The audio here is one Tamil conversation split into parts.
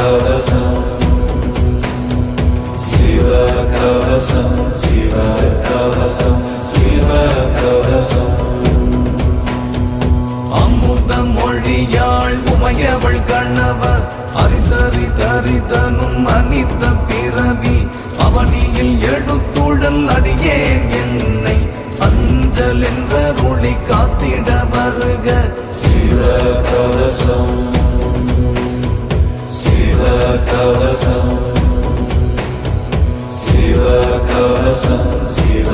கவசம் சிவ கவசம் சிவ கவசம் சிவ கவசம் அமுத மொழியாள் உமையவள் கண்ணவர் அறிதறிதறிதனும் அனித்த பிறவி அவனியில் எடுத்துழல் அடியேன் என்னை அஞ்சல் என்ற ஒளி காத்திட வருக சிவ கவசம் சிவ கவசம் சிவ கவசம் சிவ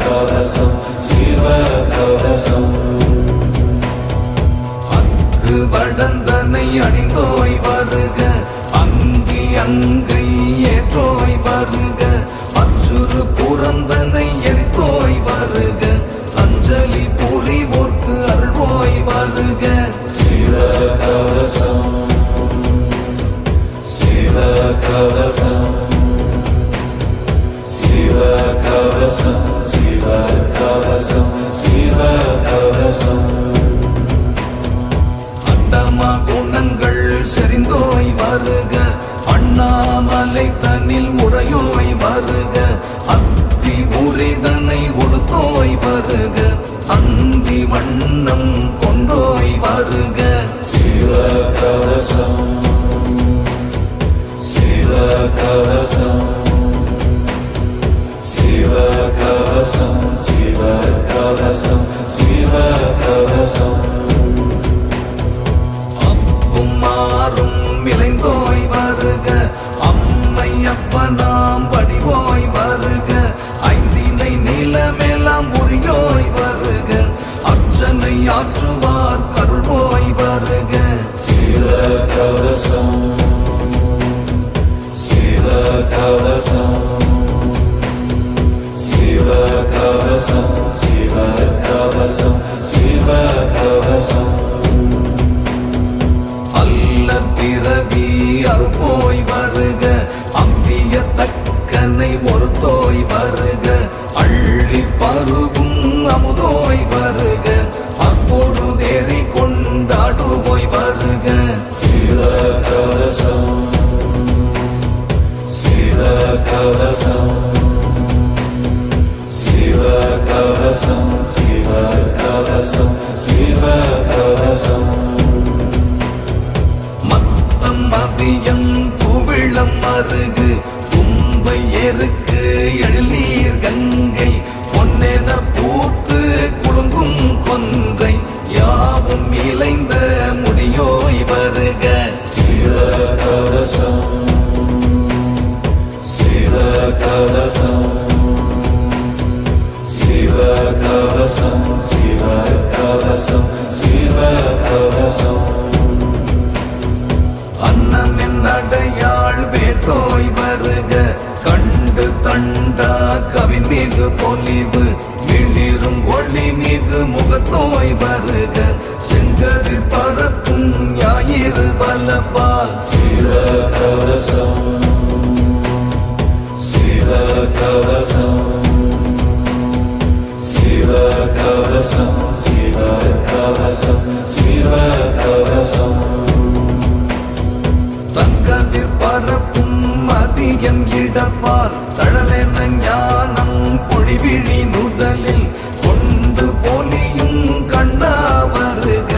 கவசம் சிவ கவசம் அங்கு வடந்தனை அணிந்தோய் வருக அங்கி அங்கை ஏற்றோய் வருக அச்சுறு புறந்தனை எரித்தோய் வருக அஞ்சலி புரிவோர்க்கு அருள்வோய் வருக சிவ கவசம் சிவ கவசம் சிவ கவசம் சிவ கவசம் சிவ கவசம் அண்டமா குணங்கள் செறிந்தோய் வருக அண்ணாமலை தன்னில் முறையோய் வருக அத்தி உரிதனை கொடுத்தோய் வருக அந்தி வண்ணம் கொண்டோய் வருக சிவ கவசம் சிவ கவசம் சிவ கவசம் சிவ கவசம் சிவ கவசம் அப்பும் மாறும் விளைந்தோய் வருக அம்மை அப்பனாம் படிவோய் வருக ஐந்தினை நிலமெல்லாம் உரியோய் வருக அர்ச்சனை ஆற்றுவார் கருள்வோய் வருக சிவ கவசம் சிவ கவசம் சிவ கவசம் சிவ கவசம் சிவ கவசம் அல்லற் பிறவி அறுப்போய் வருக அம்பிய தக்கனை ஒருத்தோய் வருக அள்ளி பருகும் அமுதோய் வருக அப்பொழுதேறி கொண்டாடுவோய் வருக சிவ கவசம் சிவ கவசம் சிவ கவசம் சிவ கவசம் சிவ கவசம் மத்தம் மதியம் புவிளம் அருகு தும்பை எருக்கு எழிலீர் கங்கை பொன்னென பூத்து குலுங்கும் கொன்றை யாவும் இளைந்த முடியோய் வருக சிவ கவசம் சிவ கவசம் சிவ கவசம் சிவ கவசம் சிவ கவசம் அன்னமின் அடையாள் வேற்றோய் வருக கண்டு தண்டா கவிமிகு பொலிவு மிளிரும் ஒளி மிகு முகத்தோய் வருக செங்கதிர் பரப்பும் ஞாயிறு வலப்பால் சிவ கவசம் சிவ கவசம் சிவ கவசம் சிவ கவசம் சிவ கவசம் தங்கதிர் பரப்பும் மதியம் இடப்பால் தழலென ஞானம் பொழிவிழி நுதலில் கொண்டு பொலியும் கண்ணா வருக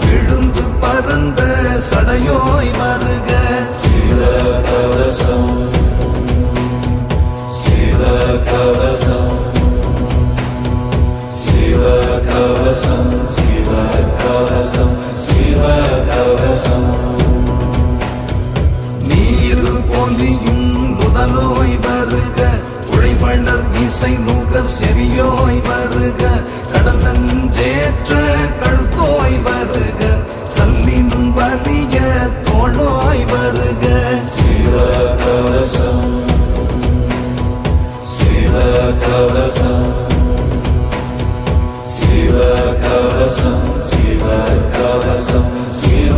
விழுந்து பரந்த சடையோய் வருக சிவ கவசம் சிவ கவசம் சிவ கவசம் சிவ கவசம் சிவ கவசம் நீர் பொலியும் முதலோய் வருக உழைவளர் இசை நுகர் செவியோய் வருக கடல் நஞ்சேற்ற கழுத்தோய் வருக கல்லினும் வலிய தோளோய் வருக சிவ கவசம் சிவ கவசம் சிவ கவசம் சிவ கவசம் சிவ